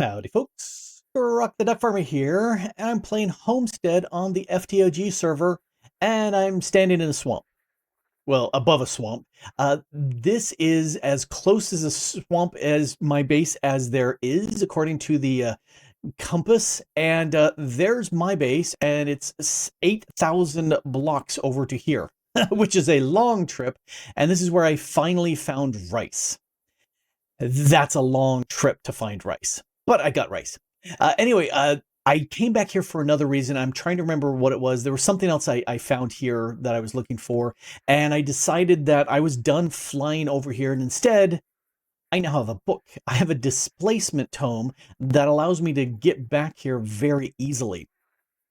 Howdy folks, Grok the DuckFarmer here, and I'm playing Homestead on the FTOG server, and I'm standing in a swamp. Well, above a swamp. This is as close as a swamp as my base as there is, according to the compass, and there's my base, and it's 8,000 blocks over to here, which is a long trip, and this is where I finally found rice. That's a long trip to find rice, but I got rice. Anyway, I came back here for another reason. I'm trying to remember what it was. There was something else I found here that I was looking for, and I decided that I was done flying over here, and instead, I now have a book. I have a displacement tome that allows me to get back here very easily.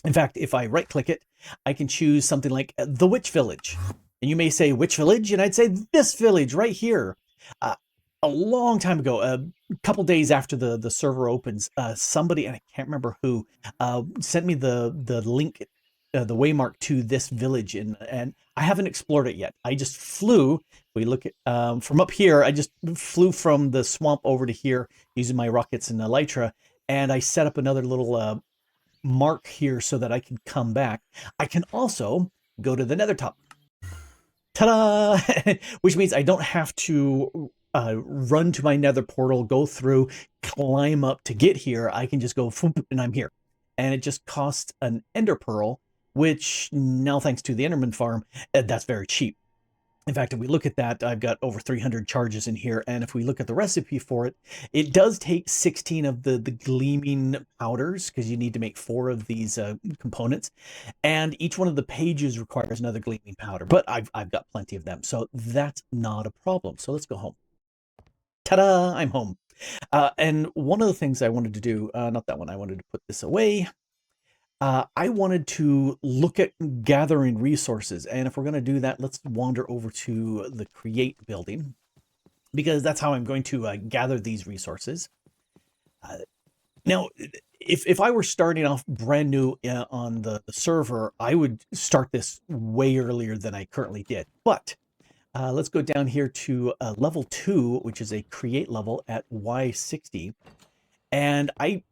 In fact, if I right-click it, I can choose something like the Witch Village. And you may say, which village? And I'd say this village right here. A long time ago, a couple days after the server opens, somebody, and I can't remember who, sent me the link, the waymark to this village, and I haven't explored it yet. I just flew. We look at from up here. I just flew from the swamp over to here using my rockets and elytra, and I set up another little mark here so that I can come back. I can also go to the nether top. Ta-da! Which means I don't have to run to my nether portal, go through, climb up to get here. I can just go and I'm here. And it just costs an ender pearl, which now thanks to the enderman farm, that's very cheap. In fact, if we look at that, I've got over 300 charges in here. And if we look at the recipe for it, it does take 16 of the gleaming powders, because you need to make 4 of these components. And each one of the pages requires another gleaming powder. But I've got plenty of them, so that's not a problem. So let's go home. Ta-da! I'm home. And one of the things I wanted to do, not that one, I wanted to put this away. I wanted to look at gathering resources. And if we're going to do that, let's wander over to the create building, because that's how I'm going to gather these resources. Now, if I were starting off brand new on the server, I would start this way earlier than I currently did. But let's go down here to level 2, which is a create level at Y60. And I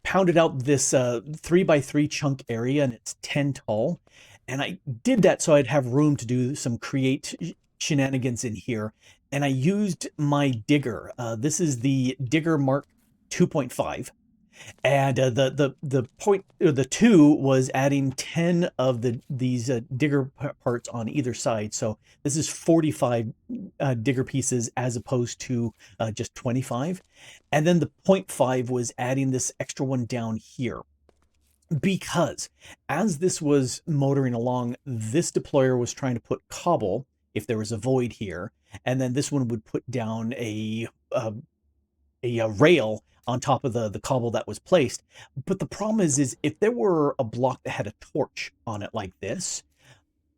pounded out this 3x3 chunk area, and it's 10 tall. And I did that so I'd have room to do some create shenanigans in here. And I used my digger. This is the digger mark 2.5. And the 2 was adding 10 of these digger parts on either side. So this is 45 digger pieces as opposed to just 25. And then the 0.5 was adding this extra one down here. Because as this was motoring along, this deployer was trying to put cobble if there was a void here, and then this one would put down a rail on top of the cobble that was placed. But the problem is if there were a block that had a torch on it like this,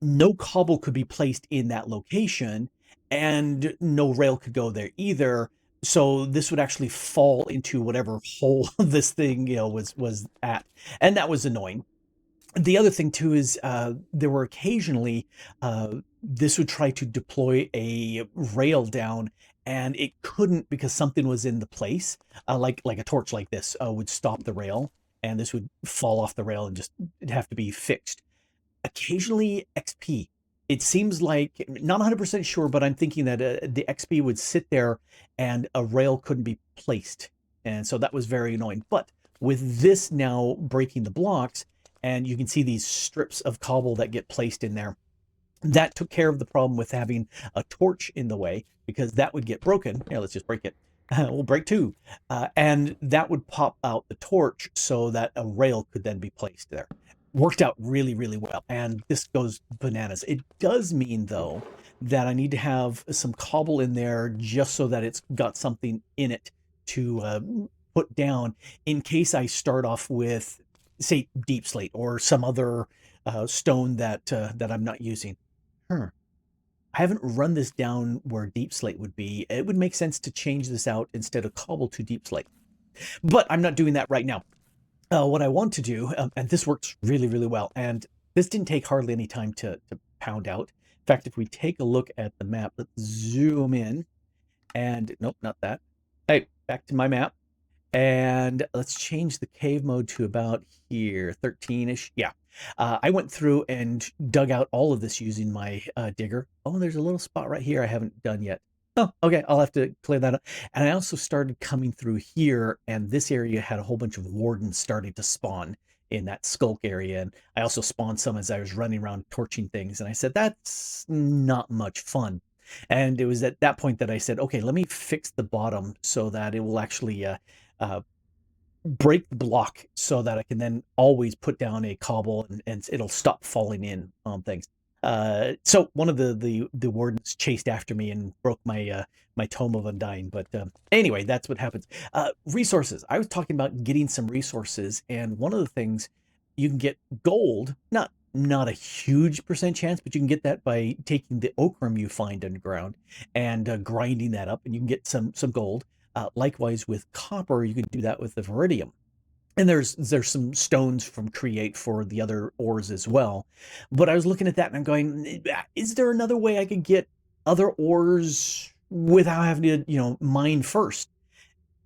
no cobble could be placed in that location, and no rail could go there either. So this would actually fall into whatever hole this thing, was at, and that was annoying. The other thing too is there were occasionally this would try to deploy a rail down, and it couldn't because something was in the place, like a torch like this would stop the rail, and this would fall off the rail and just it'd have to be fixed. Occasionally XP. It seems like, not 100% sure, but I'm thinking that the XP would sit there and a rail couldn't be placed. And so that was very annoying. But with this now breaking the blocks, and you can see these strips of cobble that get placed in there, that took care of the problem with having a torch in the way, because that would get broken. Yeah, let's just break it. We'll break 2. And that would pop out the torch so that a rail could then be placed there. Worked out really, really well. And this goes bananas. It does mean, though, that I need to have some cobble in there just so that it's got something in it to put down in case I start off with, say, deep slate or some other stone that I'm not using. I haven't run this down where deep slate would be. It would make sense to change this out instead of cobble to deep slate. But I'm not doing that right now. What I want to do, and this works really, really well, and this didn't take hardly any time to pound out. In fact, if we take a look at the map, let's zoom in, and nope, not that. Hey, back to my map. And And let's change the cave mode to about here, 13-ish. Yeah. I went through and dug out all of this using my digger. Oh, there's a little spot right here I haven't done yet. Oh, okay. I'll have to clear that up. And I also started coming through here, and this area had a whole bunch of wardens starting to spawn in that skulk area. And I also spawned some as I was running around torching things. And I said, that's not much fun. And it was at that point that I said, okay, let me fix the bottom so that it will actually break the block so that I can then always put down a cobble and it'll stop falling in on things. So one of the wardens chased after me and broke my my tome of undying. But anyway, that's what happens. Resources. I was talking about getting some resources, and one of the things you can get gold. Not a huge percent chance, but you can get that by taking the ochre you find underground and grinding that up, and you can get some gold. Likewise with copper, you can do that with the veridium. And there's some stones from create for the other ores as well. But I was looking at that and I'm going, is there another way I could get other ores without having to, mine first?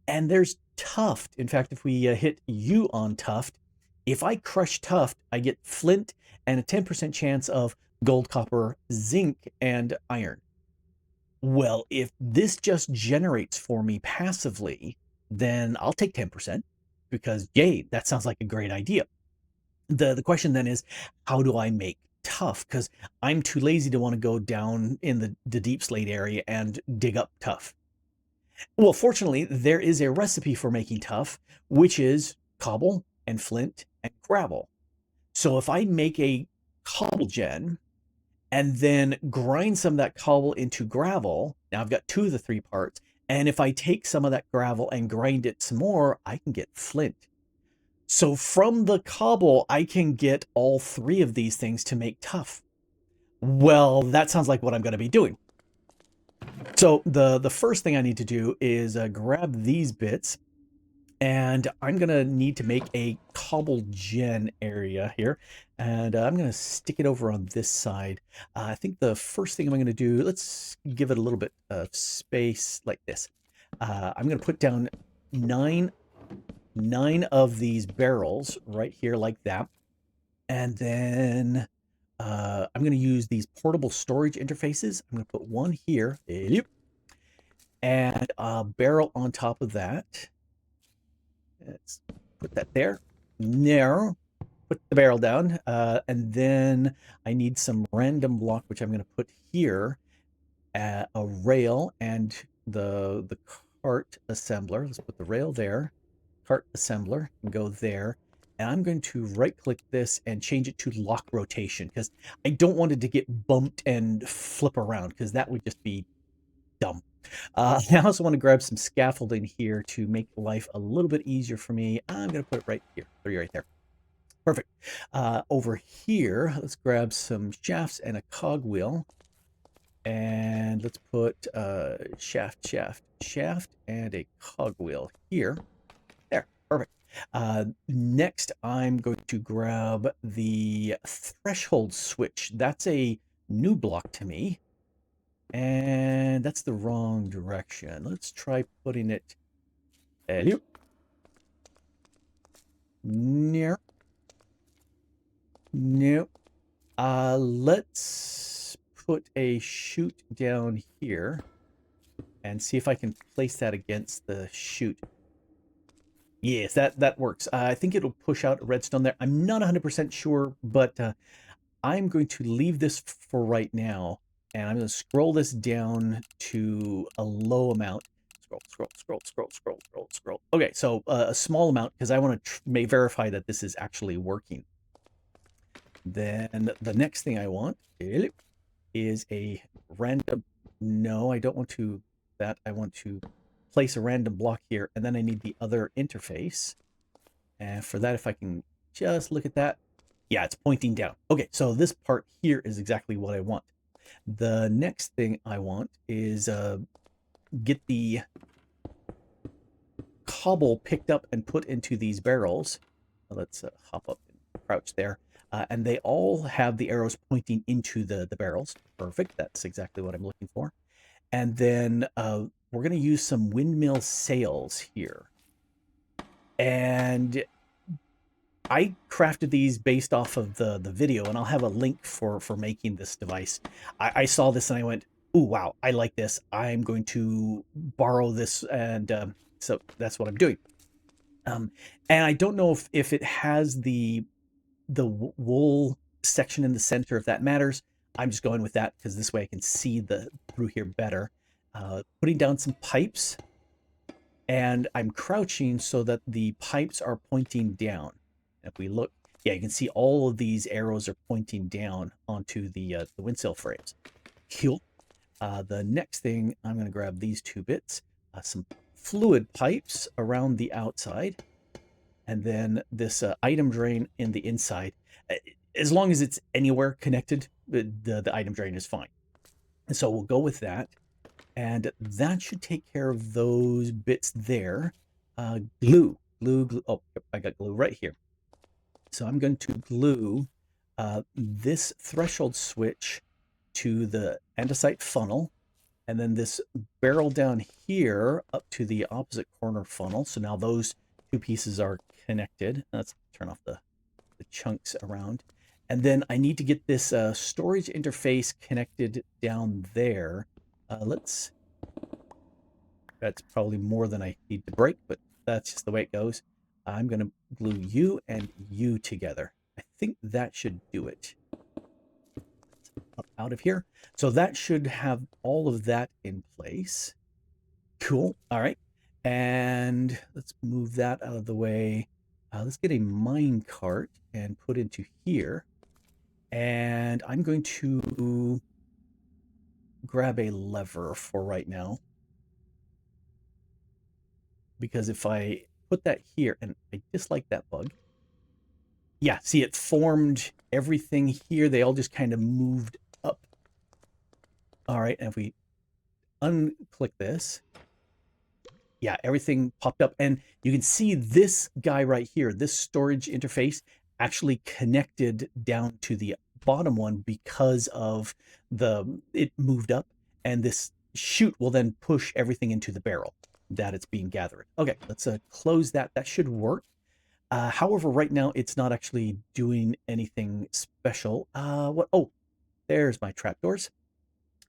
And there's tuft. In fact, if we hit U on tuft, if I crush tuft, I get flint and a 10% chance of gold, copper, zinc, and iron. Well, if this just generates for me passively, then I'll take 10% because, yay, that sounds like a great idea. The question then is, how do I make tuff? Because I'm too lazy to want to go down in the deep slate area and dig up tuff. Well, fortunately, there is a recipe for making tuff, which is cobble and flint and gravel. So if I make a cobble gen and then grind some of that cobble into gravel, now I've got 2 of the 3 parts, and if I take some of that gravel and grind it some more, I can get flint. So from the cobble, I can get all 3 of these things to make tuff. Well, that sounds like what I'm going to be doing. So the first thing I need to do is grab these bits, and I'm going to need to make a cobble gen area here. And I'm going to stick it over on this side. I think the first thing I'm going to do, let's give it a little bit of space like this. I'm going to put down nine of these barrels right here like that. And then I'm going to use these portable storage interfaces. I'm going to put one here. And a barrel on top of that. Let's put that there. There. Put the barrel down. And then I need some random block, which I'm going to put here. A rail and the cart assembler. Let's put the rail there. Cart assembler and go there. And I'm going to right click this and change it to lock rotation because I don't want it to get bumped and flip around because that would just be dumb. I also want to grab some scaffolding here to make life a little bit easier for me. I'm going to put it right here, right there. Perfect. Over here, let's grab some shafts and a cogwheel. And let's put shaft, and a cogwheel here. There, perfect. Next, I'm going to grab the threshold switch. That's a new block to me. And that's the wrong direction. Let's try putting it near. No. Let's put a chute down here and see if I can place that against the chute. Yes, that works. I think it'll push out a redstone there. I'm not 100% sure, but I'm going to leave this for right now. And I'm going to scroll this down to a low amount. Scroll. Okay, so a small amount because I want to verify that this is actually working. Then the next thing I want is a random... No, I don't want to... That I want to place a random block here, and then I need the other interface. And for that, if I can just look at that, yeah, it's pointing down. Okay, so this part here is exactly what I want. The next thing I want is get the cobble picked up and put into these barrels. Let's hop up and crouch there. And they all have the arrows pointing into the barrels. Perfect. That's exactly what I'm looking for. And then we're going to use some windmill sails here. And I crafted these based off of the video, and I'll have a link for making this device. I saw this and I went, "Ooh, wow, I like this. I'm going to borrow this," and so that's what I'm doing. And I don't know if it has the wool section in the center, if that matters. I'm just going with that because this way I can see the through here better. Putting down some pipes, and I'm crouching so that the pipes are pointing down. If we look, yeah, you can see all of these arrows are pointing down onto the windsill frames. Cool. The next thing, I'm going to grab these two bits, some fluid pipes around the outside, and then this item drain in the inside. As long as it's anywhere connected, the item drain is fine. And so we'll go with that. And that should take care of those bits there. Glue. Oh, I got glue right here. So I'm going to glue this threshold switch to the andesite funnel, and then this barrel down here up to the opposite corner funnel. So now those two pieces are connected. Let's turn off the chunks around. And then I need to get this storage interface connected down there. That's probably more than I need to break, but that's just the way it goes. I'm going to glue you and you together. I think that should do it. Up out of here. So that should have all of that in place. Cool. All right. And let's move that out of the way. Let's get a mine cart and put into here. And I'm going to grab a lever for right now. Because if I put that here, and I dislike that bug. Yeah, see, it formed everything here. They all just kind of moved up. All right, and if we unclick this, yeah, everything popped up. And you can see this guy right here, this storage interface actually connected down to the bottom one because of it moved up, and this chute will then push everything into the barrel that it's being gathered. Okay, let's close that. That should work. However, right now it's not actually doing anything special. What? Oh, there's my trapdoors.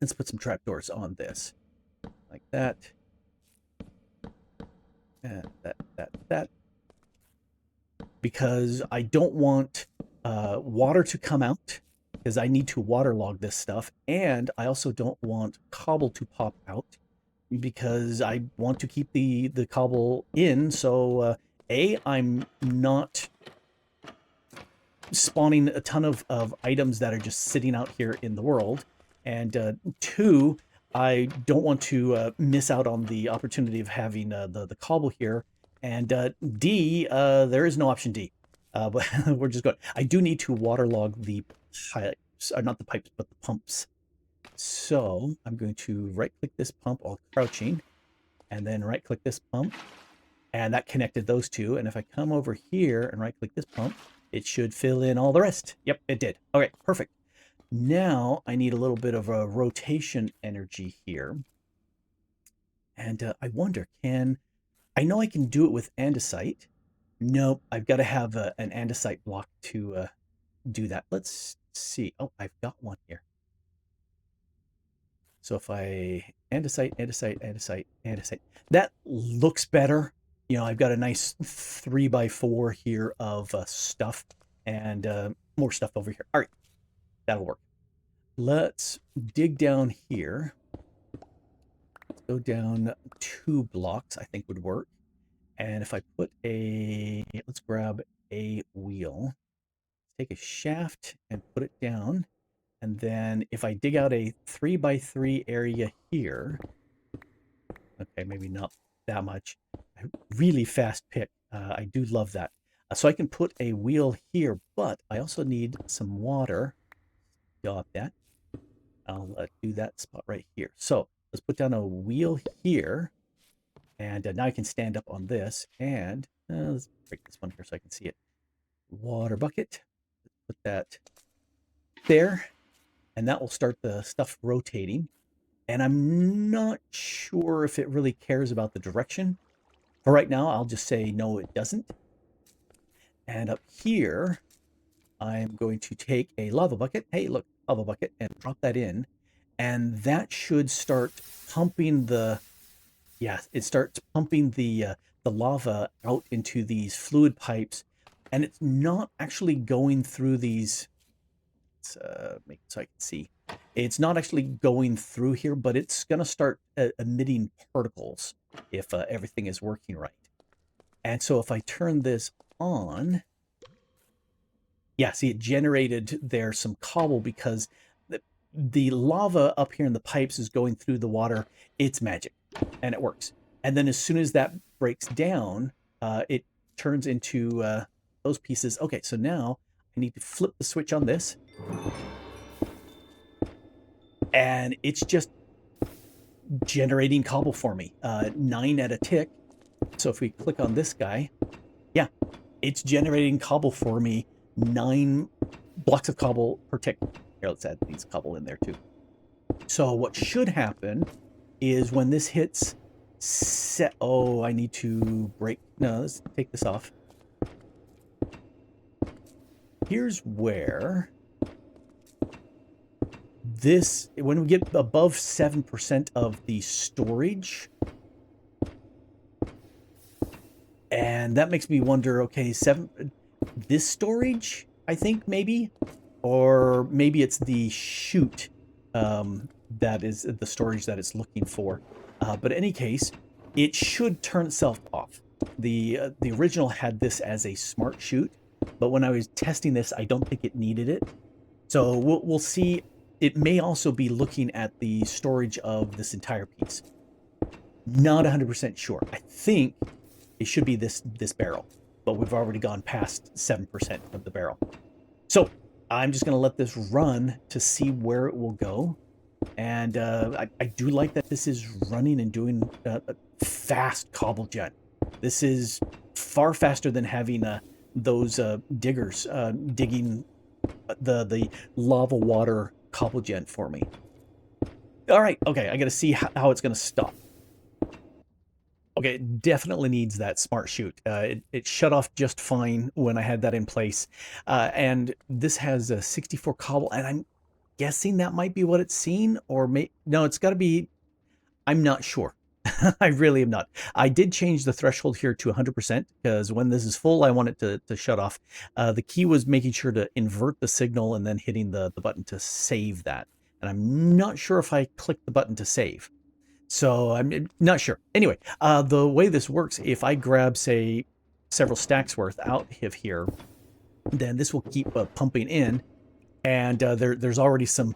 Let's put some trapdoors on this, like that, and that, because I don't want water to come out, because I need to waterlog this stuff, and I also don't want cobble to pop out, because I want to keep the cobble in. So I'm not spawning a ton of items that are just sitting out here in the world, and two, I don't want to miss out on the opportunity of having the cobble here, and D, there is no option D, but we're just going. I do need to waterlog the pipes, not the pipes, but the pumps. So I'm going to right-click this pump while crouching, and then right-click this pump, and that connected those two. And if I come over here and right-click this pump, it should fill in all the rest. Yep, it did. Okay, perfect. Now I need a little bit of a rotation energy here. And I wonder, I know I can do it with andesite. Nope, I've got to have an andesite block to do that. Let's see. Oh, I've got one here. So if I andesite, that looks better. You know, I've got a nice 3x4 here of stuff, and more stuff over here. All right, that'll work. Let's dig down here. Let's go down 2 blocks, I think would work. And if I put let's grab a wheel, take a shaft and put it down. And then if I dig out a 3x3 area here, okay, maybe not that much, really fast pick. I do love that. So I can put a wheel here, but I also need some water. Got that. I'll do that spot right here. So let's put down a wheel here, and now I can stand up on this, and let's break this one here so I can see it. Water bucket. Let's put that there, and that will start the stuff rotating. And I'm not sure if it really cares about the direction. For right now, I'll just say no, it doesn't. And up here, I'm going to take a lava bucket. Hey, look, lava bucket, and drop that in. And that should start pumping the, yeah, it starts pumping the lava out into these fluid pipes. And it's not actually going through these, let's make it so I can see. It's not actually going through here, but it's going to start emitting particles if everything is working right. And so if I turn this on, yeah, see, it generated there some cobble because the lava up here in the pipes is going through the water. It's magic, and it works. And then as soon as that breaks down, it turns into those pieces. Okay, so now I need to flip the switch on this, and it's just generating cobble for me, 9 at a tick. So if we click on this guy, yeah, it's generating cobble for me, 9 blocks of cobble per tick. Here, let's add these cobble in there too. So what should happen is when this hits set, oh, I need to break, no, let's take this off. Here's where this, when we get above 7% of the storage, and that makes me wonder, okay, this storage, I think maybe, or maybe it's the chute that is the storage that it's looking for. But in any case, it should turn itself off. The original had this as a smart chute, but when I was testing this, I don't think it needed it. So we'll see. It may also be looking at the storage of this entire piece. Not 100% sure. I think it should be this barrel, but we've already gone past 7% of the barrel. So I'm just going to let this run to see where it will go. And I do like that this is running and doing fast cobble gen. This is far faster than having those diggers digging the lava water cobble gen for me. All right, okay, I got to see how it's going to stop. Okay, it definitely needs that smart chute. It shut off just fine when I had that in place. And this has a 64 cobble, and I'm guessing that might be what it's seen, or no, it's got to be, I'm not sure. I really am not. I did change the threshold here to 100% because when this is full, I want it to shut off. The key was making sure to invert the signal and then hitting the button to save that. And I'm not sure if I clicked the button to save. So I'm not sure. Anyway, the way this works, if I grab, say, several stacks worth out of here, then this will keep pumping in. And there's already some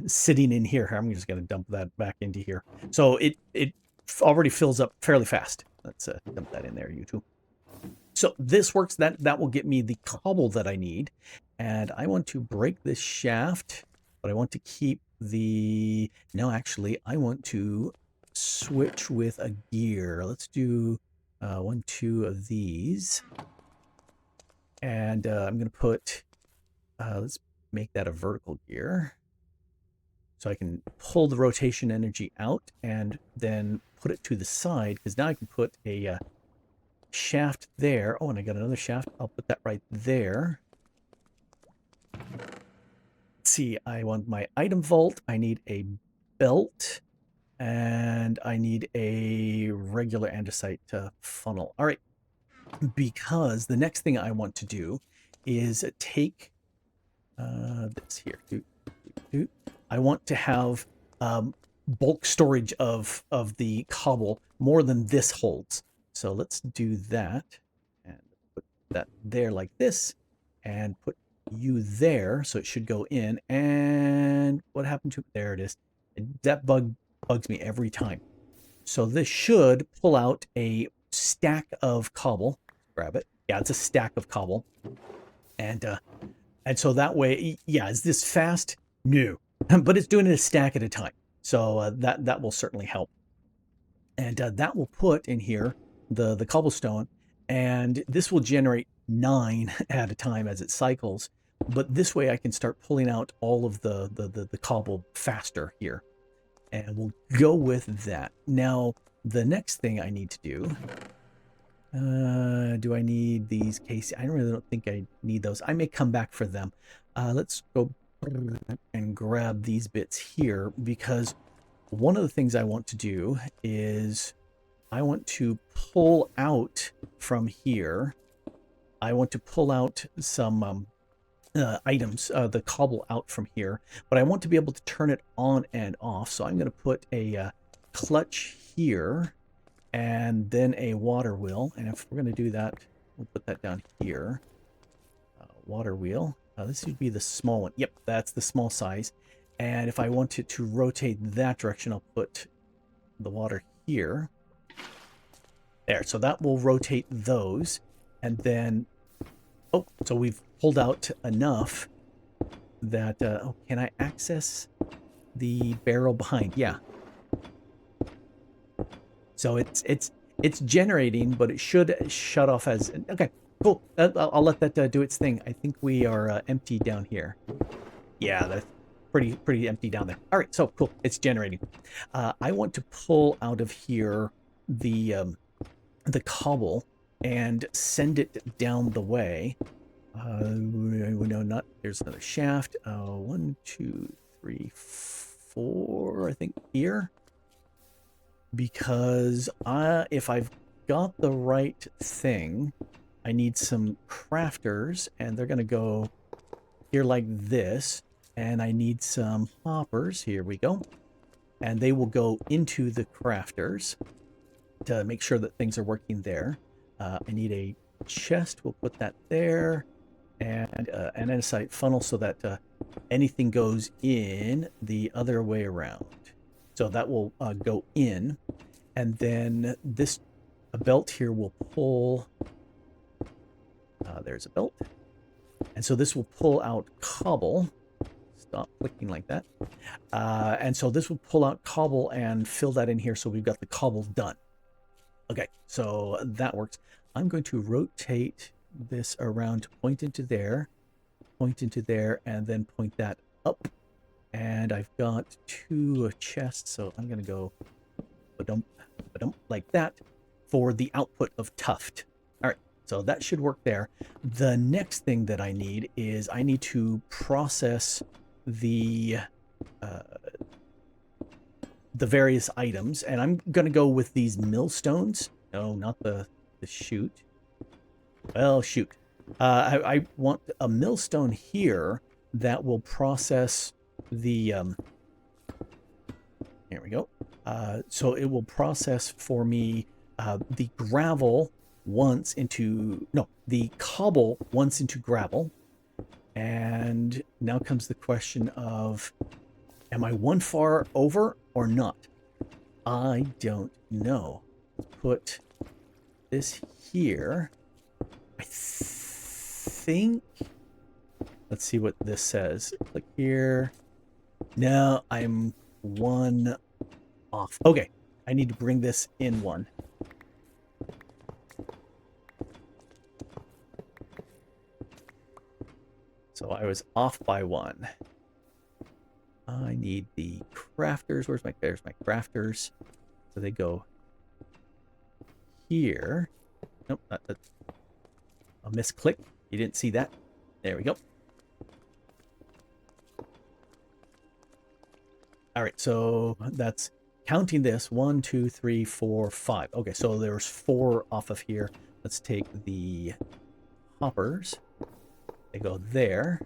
sitting in here. I'm just going to dump that back into here. So it already fills up fairly fast. Let's dump that in there, you two. So this works. That will get me the cobble that I need. And I want to break this shaft, but I want to keep the... No, actually, I want to switch with a gear. Let's do 1, 2 of these. And I'm going to put... let's make that a vertical gear. So I can pull the rotation energy out and then put it to the side, because now I can put a shaft there. Oh, and I got another shaft. I'll put that right there. Let's see, I want my item vault. I need a belt, and I need a regular andesite funnel. All right, because the next thing I want to do is take this here. I want to have bulk storage of the cobble more than this holds. So let's do that and put that there like this and put you there. So it should go in. And what happened to it? There it is. That bugs me every time. So this should pull out a stack of cobble. Grab it. Yeah, it's a stack of cobble. And so that way, yeah, is this fast? No. But it's doing it a stack at a time. So that will certainly help. And that will put in here the cobblestone, and this will generate 9 at a time as it cycles. But this way I can start pulling out all of the cobble faster here. And we'll go with that. Now, the next thing I need to do Do I need these cases? I really don't think I need those. I may come back for them. Let's go and grab these bits here, because one of the things I want to do is I want to pull out from here. I want to pull out some items, the cobble out from here, but I want to be able to turn it on and off. So I'm going to put a clutch here and then a water wheel. And if we're going to do that, we'll put that down here. Water wheel. This would be the small one. Yep, that's the small size. And if I want it to rotate that direction, I'll put the water here. There, so that will rotate those. And then, oh, so we've pulled out enough that, oh, can I access the barrel behind? Yeah. So it's generating, but it should shut off as, okay, cool. I'll let that do its thing. I think we are empty down here. Yeah, that's pretty empty down there. All right, so cool. It's generating. I want to pull out of here the cobble and send it down the way. No, not, there's another shaft. 1, 2, 3, 4, I think here. Because if I've got the right thing, I need some crafters, and they're going to go here like this. And I need some hoppers. Here we go. And they will go into the crafters to make sure that things are working there. I need a chest. We'll put that there. And an andesite funnel so that anything goes in the other way around. So that will go in. And then this belt here will pull. There's a belt. And so this will pull out cobble. Stop clicking like that. And so this will pull out cobble and fill that in here so we've got the cobble done. Okay, so that works. I'm going to rotate this around to point into there, and then point that up. And I've got 2 chests, so I'm going to go ba-dump, ba-dump, like that for the output of tuft. All right, so that should work there. The next thing that I need is I need to process the various items, and I'm going to go with these millstones. No, not the chute. Well, shoot. I want a millstone here that will process the here we go. So it will process for me the gravel once into, no, the cobble once into gravel. And now comes the question of, am I one far over or not? I don't know. Let's put this here. I think, let's see what this says. Click here. No, I'm 1 off. Okay, I need to bring this in 1. So I was off by 1. I need the crafters. There's my crafters. So they go here. Nope, that's a misclick. You didn't see that. There we go. All right, so that's counting this. 1, 2, 3, 4, 5. Okay, so there's 4 off of here. Let's take the hoppers. They go there.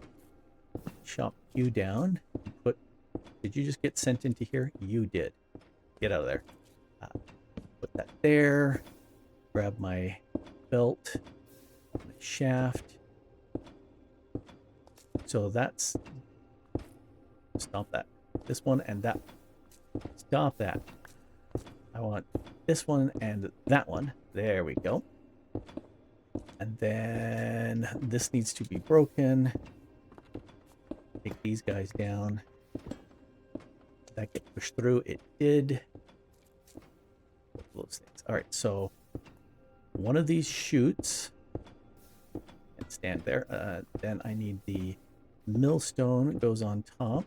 Chop you down. Put. Did you just get sent into here? You did. Get out of there. Put that there. Grab my belt. My shaft. So that's. Stop that. This one and that. Stop that. I want this one and that one. There we go. And then this needs to be broken. Take these guys down. Did that get pushed through? It did. Those things. All right, so one of these chutes can stand there. Then I need the millstone goes on top.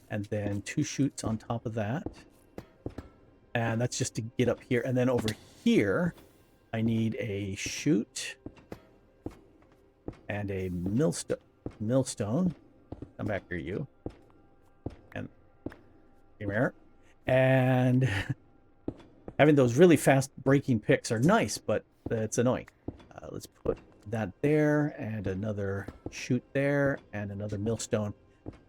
And then 2 chutes on top of that. And that's just to get up here. And then over here, I need a chute and a millstone. Come back here, you. And come here. And having those really fast breaking picks are nice, but it's annoying. Let's put that there, and another chute there, and another millstone.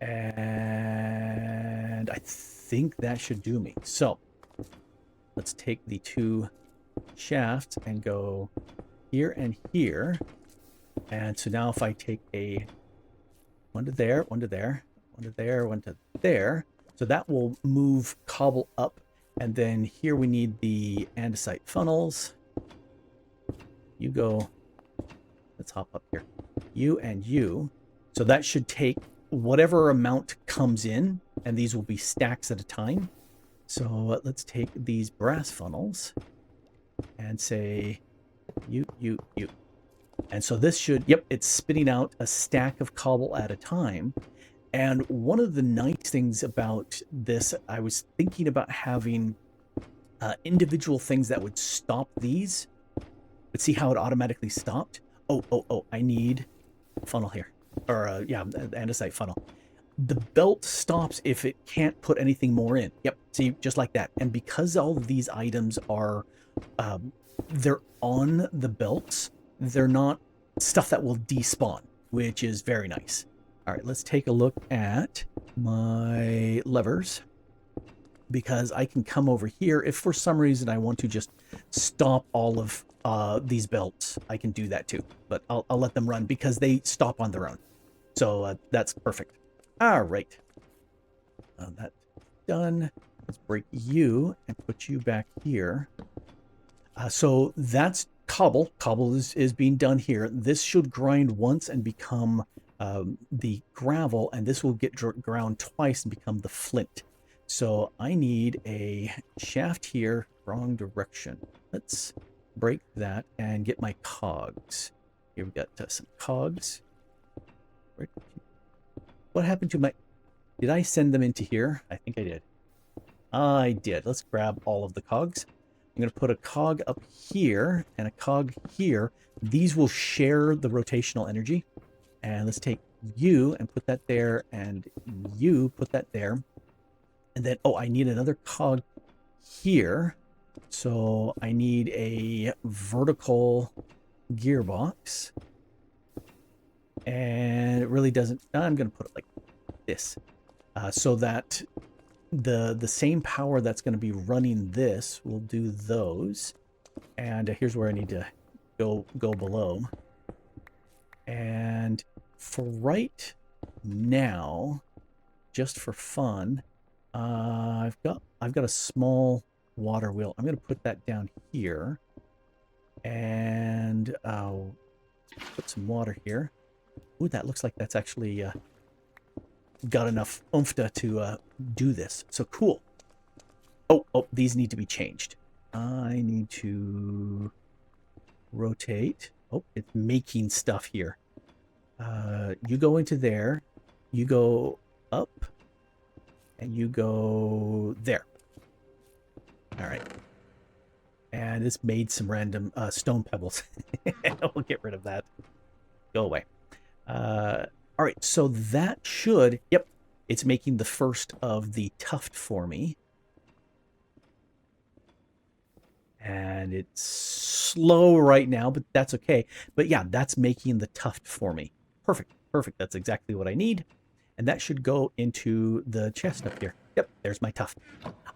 And I think that should do me. So let's take the 2 shafts and go here and here. And so now if I take a one to there, one to there, one to there, one to there, so that will move cobble up. And then here we need the andesite funnels. You go, let's hop up here. You and you. So that should take whatever amount comes in, and these will be stacks at a time. So let's take these brass funnels and say, you. And so this should, yep, it's spitting out a stack of cobble at a time. And one of the nice things about this, I was thinking about having individual things that would stop these. But see how it automatically stopped? Oh, I need a funnel here. Or, yeah, the andesite funnel. The belt stops if it can't put anything more in. Yep, see, just like that. And because all of these items are, they're on the belts, they're not stuff that will despawn, which is very nice. All right, let's take a look at my levers, because I can come over here. If for some reason I want to just stop all of these belts, I can do that too. But I'll let them run because they stop on their own. So that's perfect. All right. That's done. Let's break you and put you back here. So that's cobble. Cobble is being done here. This should grind once and become the gravel, and this will get ground twice and become the flint. So I need a shaft here, wrong direction. Let's break that and get my cogs. Here we got some cogs. What happened to my... Did I send them into here? I think I did. I did. Let's grab all of the cogs. I'm going to put a cog up here and a cog here. These will share the rotational energy. And let's take you and put that there, and you put that there. And then, oh, I need another cog here. So I need a vertical gearbox. And it really doesn't... I'm going to put it like this. So that the same power that's going to be running this will do those. And here's where I need to go below. And for right now, just for fun, I've got a small water wheel. I'm going to put that down here, and I'll put some water here. Ooh, that looks like that's actually got enough oomph to do this. So cool. Oh, these need to be changed. I need to rotate. Oh, it's making stuff here. You go into there, you go up, and you go there. All right. And this made some random stone pebbles. We'll get rid of that. Go away. All right, so that should... Yep, it's making the first of the tuft for me. And it's slow right now, but that's okay. But yeah, that's making the tuft for me. Perfect. That's exactly what I need. And that should go into the chest up here. Yep, there's my tuft.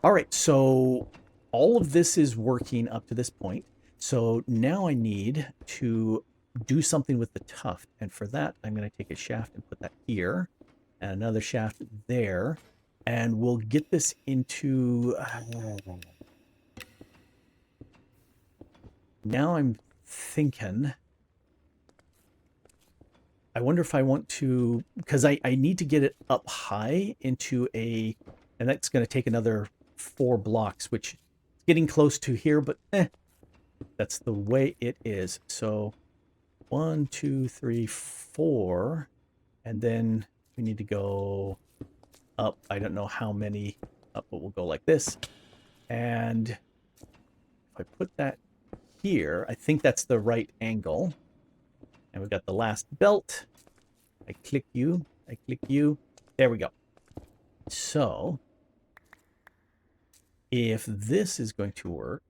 All right, so all of this is working up to this point. So now I need to do something with the tuft. And for that, I'm going to take a shaft and put that here. And another shaft there. And we'll get this into... Now I'm thinking... I wonder if I want to... Because I need to get it up high into a... And that's going to take another 4 blocks, which is getting close to here, but that's the way it is. So 1, 2, 3, 4. And then we need to go up. I don't know how many up, but we'll go like this. And if I put that here. I think that's the right angle. And we've got the last belt. I click you. I click you. There we go. So if this is going to work,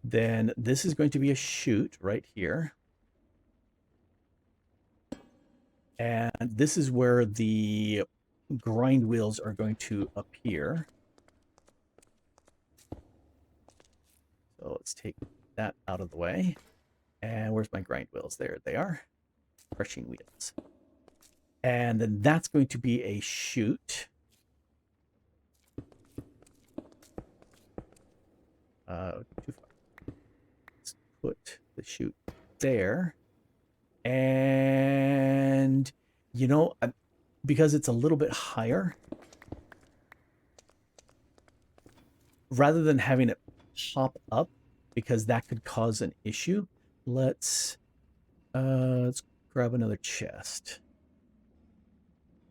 then this is going to be a chute right here. And this is where the grind wheels are going to appear. So let's take that out of the way. And where's my grind wheels? There they are. Crushing wheels. And then that's going to be a chute. Too far. Let's put the chute there. And, you know, because it's a little bit higher, rather than having it pop up, because that could cause an issue, let's grab another chest.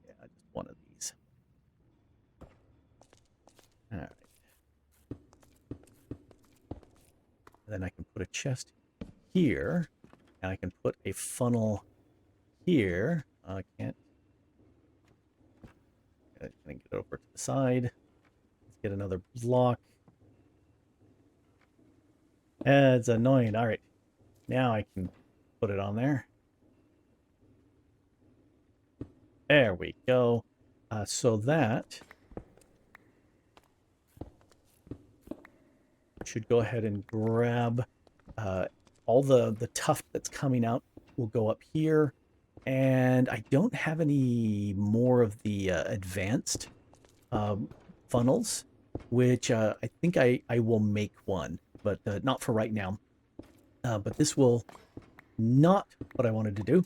Yeah, just one of these. All right. And then I can put a chest here, and I can put a funnel here. I can't. Can I get over to the side? Let's get another block. It's annoying. All right. Now I can put it on there. There we go. So that should go ahead and grab all the tuft that's coming out will go up here. And I don't have any more of the advanced funnels, which I think I will make one, but not for right now. But this will not what I wanted to do.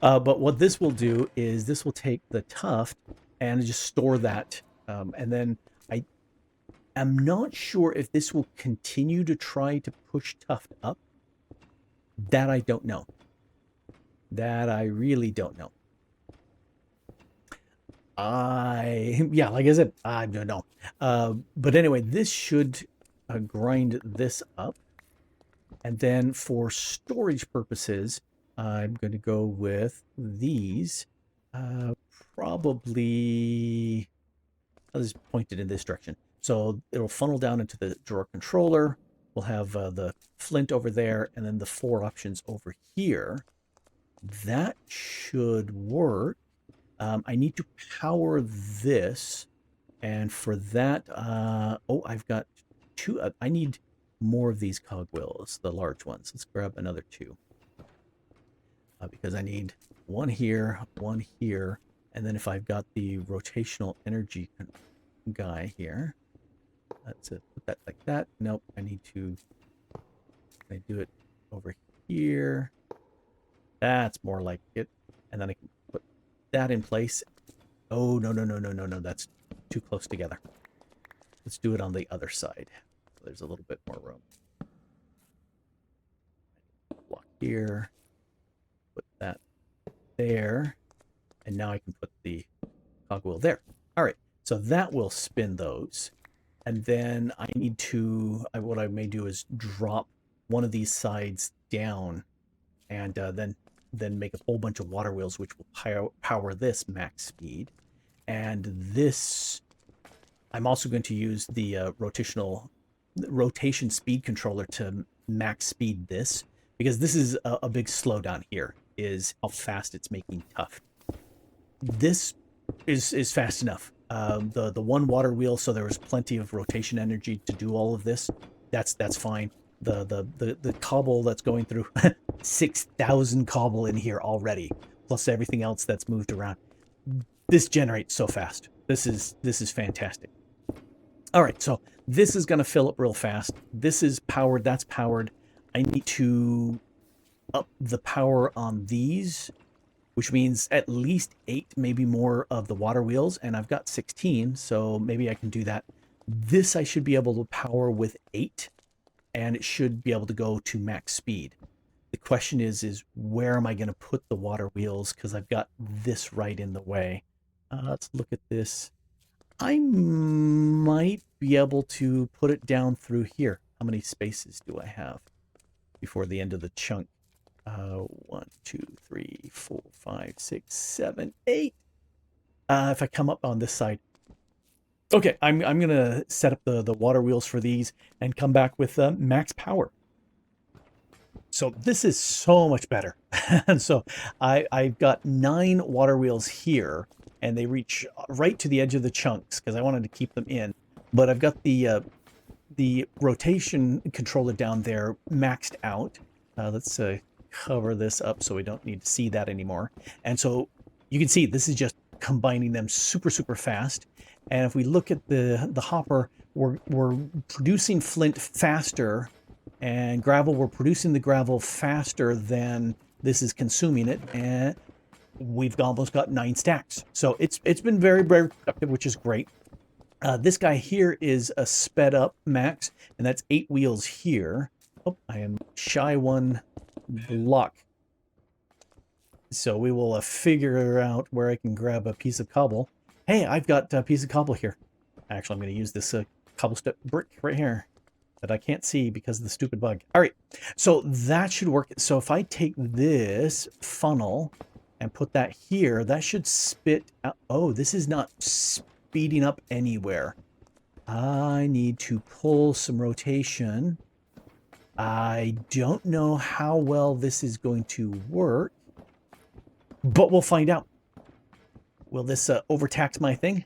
But what this will do is this will take the tuft and just store that. And then I'm not sure if this will continue to try to push tuft up. That I don't know. That I really don't know. Yeah, like I said, I don't know. But anyway, this should grind this up. And then for storage purposes, I'm going to go with these. Probably, I'll just point it in this direction. So it'll funnel down into the drawer controller. We'll have the flint over there, and then the 4 options over here. That should work. I need to power this. And for that, I've got 2. I need more of these cogwheels, the large ones. Let's grab another 2. Because I need 1 here, 1 here. And then if I've got the rotational energy guy here, let's put that like that. Nope, I need to do it over here. That's more like it. And then I can put that in place. Oh, no, no. That's too close together. Let's do it on the other side. There's a little bit more room. Block here. Put that there. And now I can put the cogwheel there. All right. So that will spin those. And then I need to, what I may do is drop one of these sides down and then make a whole bunch of water wheels, which will power this max speed. And this, I'm also going to use the rotation speed controller to max speed this, because this is a big slowdown here, is how fast it's making tuft. This is fast enough. The 1 water wheel, so there was plenty of rotation energy to do all of this. That's fine. The cobble that's going through 6,000 cobble in here already, plus everything else that's moved around. This generates so fast. This is fantastic. All right, so this is going to fill up real fast. This is powered. That's powered. I need to up the power on these, which means at least 8, maybe more of the water wheels, and I've got 16, so maybe I can do that. This I should be able to power with 8, and it should be able to go to max speed. The question is where am I going to put the water wheels, because I've got this right in the way. Let's look at this. I might be able to put it down through here. How many spaces do I have before the end of the chunk? 1, 2, 3, 4, 5, 6, 7, 8. If I come up on this side. Okay, I'm gonna set up the water wheels for these and come back with max power. So this is so much better. And so I've got 9 water wheels here, and they reach right to the edge of the chunks because I wanted to keep them in. But I've got the rotation controller down there maxed out. Let's cover this up so we don't need to see that anymore. And so you can see this is just combining them super, super fast. And if we look at the hopper, we're producing flint faster, and gravel, we're producing the gravel faster than this is consuming it, and we've almost got 9 stacks. So it's been very, very productive, which is great. This guy here is a sped up max, and that's 8 wheels here. Oh, I am shy 1 block. So we will figure out where I can grab a piece of cobble. Hey, I've got a piece of cobble here. Actually, I'm going to use this cobblestone brick right here that I can't see because of the stupid bug. All right, so that should work. So if I take this funnel and put that here, that should spit out. Oh, this is not speeding up anywhere. I need to pull some rotation. I don't know how well this is going to work, but we'll find out. Will this overtax my thing?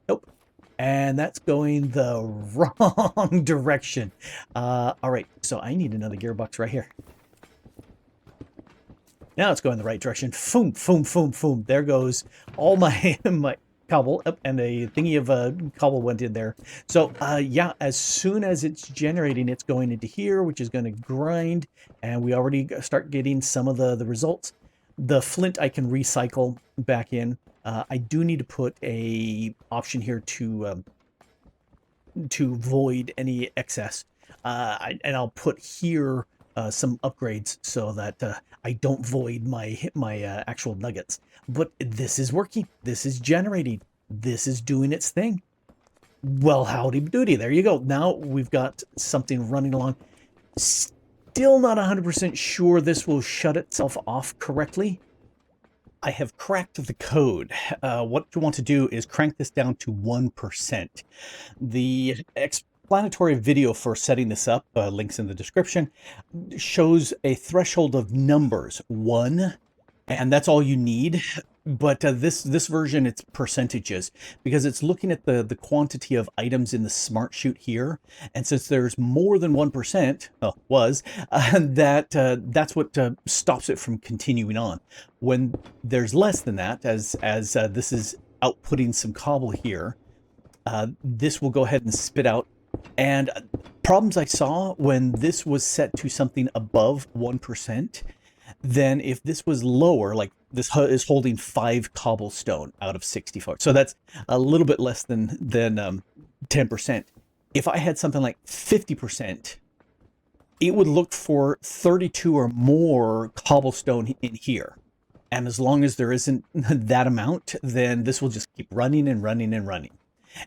Nope. And that's going the wrong direction. All right, so I need another gearbox right here. Now it's going the right direction. Boom, boom, boom, boom. There goes all my my cobble, and a thingy of cobble went in there. So yeah, as soon as it's generating, it's going into here, which is going to grind, and we already start getting some of the results. The flint I can recycle back in. I do need to put a option here to void any excess, and I'll put here some upgrades so that I don't void my actual nuggets. But this is working. This is generating. This is doing its thing. Well, howdy doody. There you go. Now we've got something running along. Still not 100% sure this will shut itself off correctly. I have cracked the code. What you want to do is crank this down to 1%. The explanatory video for setting this up, links in the description, shows a threshold of numbers, 1, and that's all you need. But this version, it's percentages, because it's looking at the quantity of items in the smart chute here, and since there's more than 1%, that's what stops it from continuing on. When there's less than that, as this is outputting some cobble here, this will go ahead and spit out. And problems I saw when this was set to something above 1%, then if this was lower, like this is holding 5 cobblestone out of 64. So that's a little bit less than 10%. If I had something like 50%, it would look for 32 or more cobblestone in here. And as long as there isn't that amount, then this will just keep running and running and running.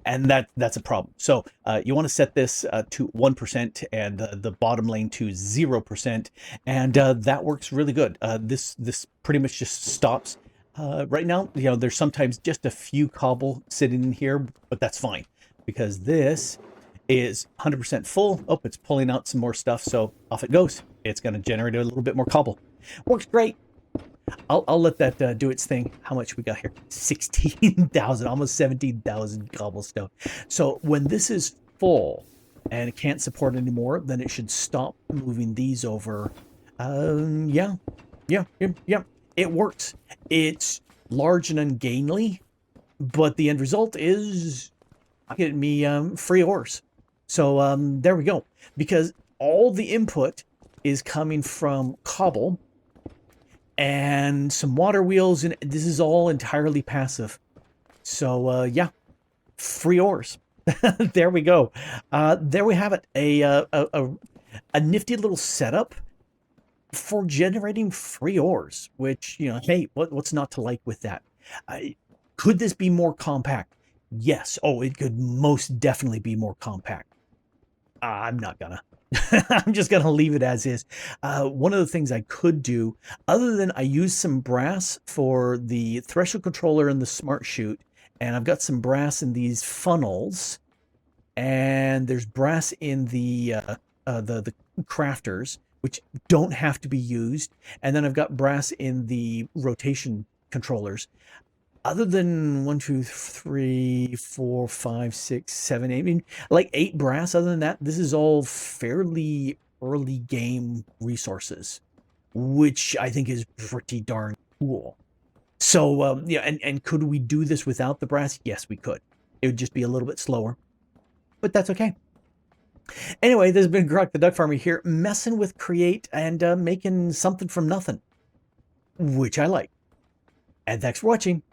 And that's a problem. So you want to set this to 1% and the bottom lane to 0%, and that works really good. This pretty much just stops. Right now, you know, there's sometimes just a few cobble sitting in here, but that's fine because this is 100% full. Oh, it's pulling out some more stuff, so off it goes. It's going to generate a little bit more cobble. Works great. I'll let that do its thing. How much we got here? 16,000, almost 17,000 cobblestone. So when this is full and it can't support anymore, then it should stop moving these over. Yeah, it works. It's large and ungainly, but the end result is getting me free ores. So there we go. Because all the input is coming from cobble and some water wheels, and this is all entirely passive. So yeah, free ores. There we go. There we have it. A nifty little setup for generating free ores, which, you know, hey, what's not to like with that? Could this be more compact? Yes. Oh, it could most definitely be more compact. I'm not gonna. I'm just going to leave it as is. One of the things I could do, other than I use some brass for the threshold controller and the smart chute, and I've got some brass in these funnels, and there's brass in the crafters, which don't have to be used, and then I've got brass in the rotation controllers. Other than 1, 2, 3, 4, 5, 6, 7, 8, I mean, like 8 brass. Other than that, this is all fairly early game resources, which I think is pretty darn cool. So, yeah, and could we do this without the brass? Yes, we could. It would just be a little bit slower, but that's okay. Anyway, this has been Grok the Duck Farmer here, messing with Create and making something from nothing, which I like. And thanks for watching.